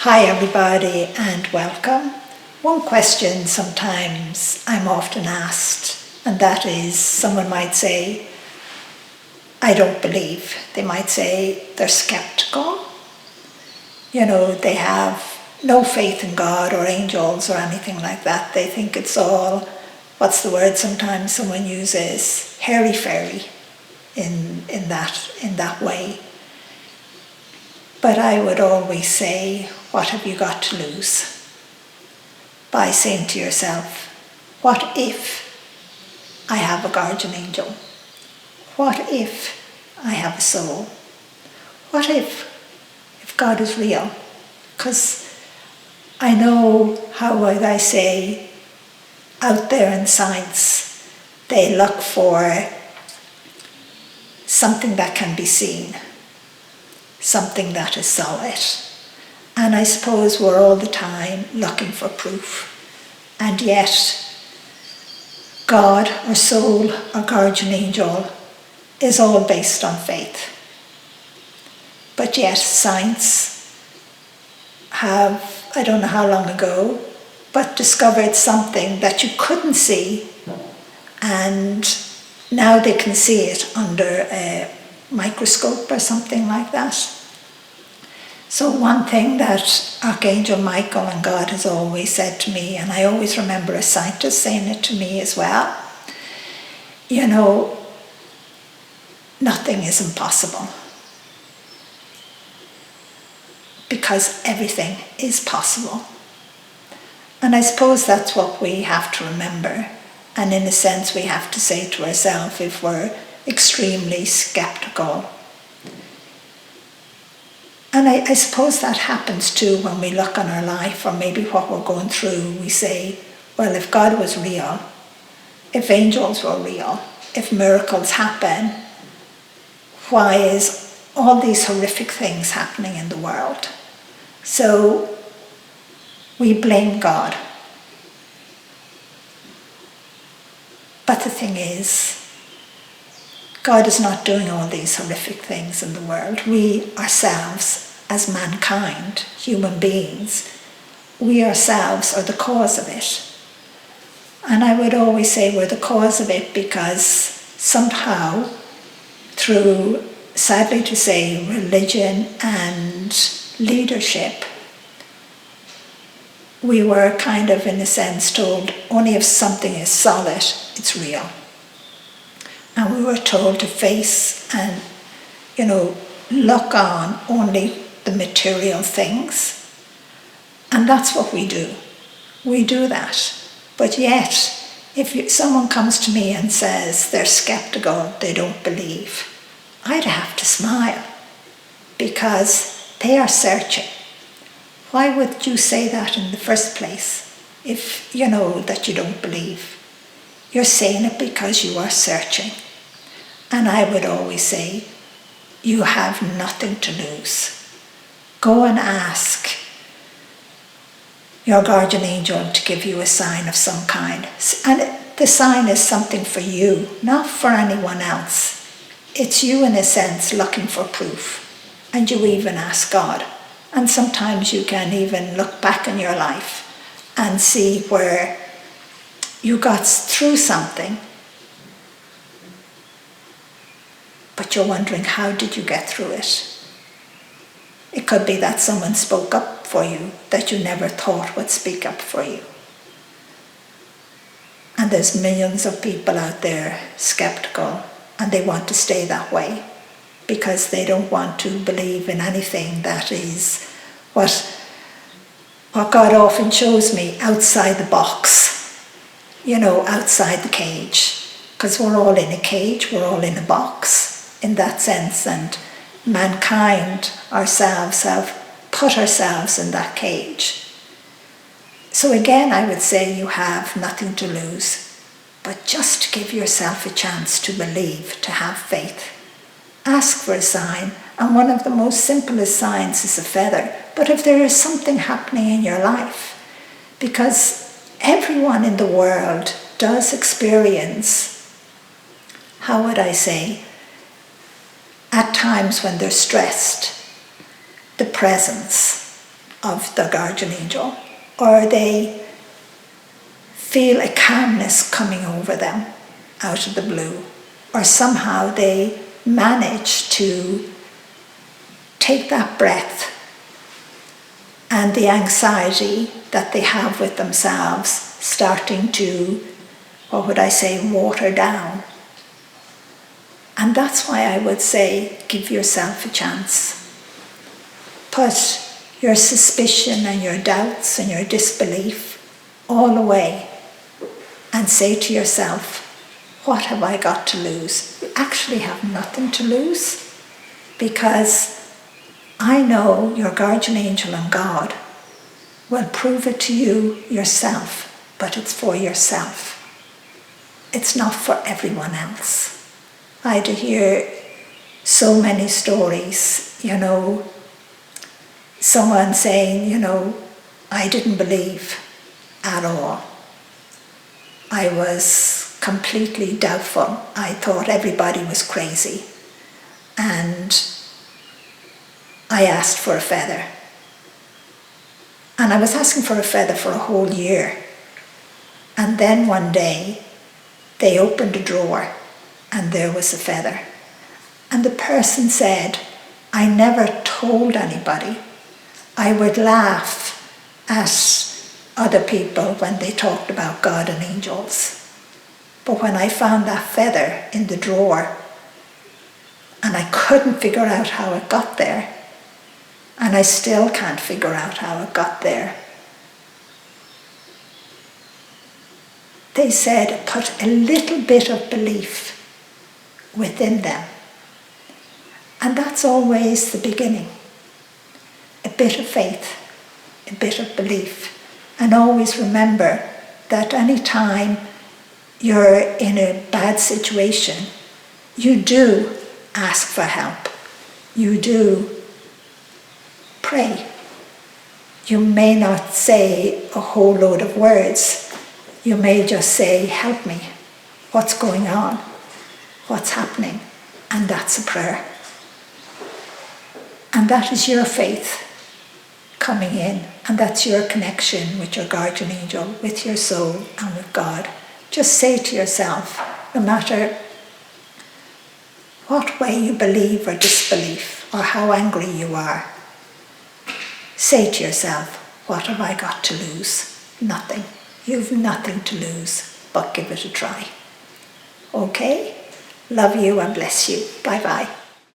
Hi everybody and welcome. One question sometimes I'm often asked, and that is someone might say, I don't believe. They might say they're skeptical. They have no faith in God or angels or anything like that. They think it's all, what's the word sometimes someone uses, hairy-fairy in that way. But I would always say, what have you got to lose? By saying to yourself, what if I have a guardian angel? What if I have a soul? What if God is real? Because I know how would I say, out there in science, they look for something that can be seen, something that is solid. And I suppose we're all the time looking for proof. And yet, God or soul or guardian angel is all based on faith. But yet science have, I don't know how long ago, but discovered something that you couldn't see, and now they can see it under a microscope or something like that. So one thing that Archangel Michael and God has always said to me, and I always remember a scientist saying it to me as well, nothing is impossible, because everything is possible. And I suppose that's what we have to remember. And in a sense, we have to say to ourselves, if we're extremely skeptical. And I suppose that happens too when we look on our life, or maybe what we're going through. We say, well, if God was real, if angels were real, if miracles happen, why is all these horrific things happening in the world? So we blame God. But the thing is, God is not doing all these horrific things in the world. We ourselves, as mankind, human beings, we ourselves are the cause of it. And I would always say we're the cause of it because somehow, through, sadly to say, religion and leadership, we were kind of, in a sense, told only if something is solid, it's real. And we were told to face and, look on only the material things. And that's what we do. We do that. But yet, if someone comes to me and says they're skeptical, they don't believe, I'd have to smile, because they are searching. Why would you say that in the first place if you know that you don't believe? You're saying it because you are searching. And I would always say, you have nothing to lose. Go and ask your guardian angel to give you a sign of some kind. And the sign is something for you, not for anyone else. It's you, in a sense, looking for proof. And you even ask God. And sometimes you can even look back in your life and see where you got through something, but you're wondering, how did you get through it? It could be that someone spoke up for you that you never thought would speak up for you. And there's millions of people out there skeptical, and they want to stay that way because they don't want to believe in anything that is what God often shows me, outside the box, outside the cage. Because we're all in a cage, we're all in a box in that sense, and mankind ourselves have put ourselves in that cage. So again, I would say you have nothing to lose, but just give yourself a chance to believe, to have faith. Ask for a sign, and one of the most simplest signs is a feather. But if there is something happening in your life, because everyone in the world does experience, how would I say, at times when they're stressed, the presence of the guardian angel, or they feel a calmness coming over them out of the blue, or somehow they manage to take that breath and the anxiety that they have with themselves starting to, what would I say, water down. And that's why I would say, give yourself a chance. Put your suspicion and your doubts and your disbelief all away and say to yourself, what have I got to lose? You actually have nothing to lose, because I know your guardian angel and God will prove it to you yourself, but it's for yourself. It's not for everyone else. I do hear so many stories, someone saying, I didn't believe at all. I was completely doubtful. I thought everybody was crazy. And I asked for a feather. And I was asking for a feather for a whole year. And then one day, they opened a drawer and there was a feather. And the person said, I never told anybody. I would laugh at other people when they talked about God and angels. But when I found that feather in the drawer, and I couldn't figure out how it got there, and I still can't figure out how it got there, they said, put a little bit of belief within them. And that's always the beginning. A bit of faith, a bit of belief. And always remember that any time you're in a bad situation, you do ask for help. You do pray. You may not say a whole load of words. You may just say, help me. What's going on? What's happening? And that's a prayer. And that is your faith coming in. And that's your connection with your guardian angel, with your soul and with God. Just say to yourself, no matter what way you believe or disbelieve, or how angry you are, say to yourself, what have I got to lose? Nothing. You've nothing to lose, but give it a try. Okay? Love you and bless you. Bye-bye.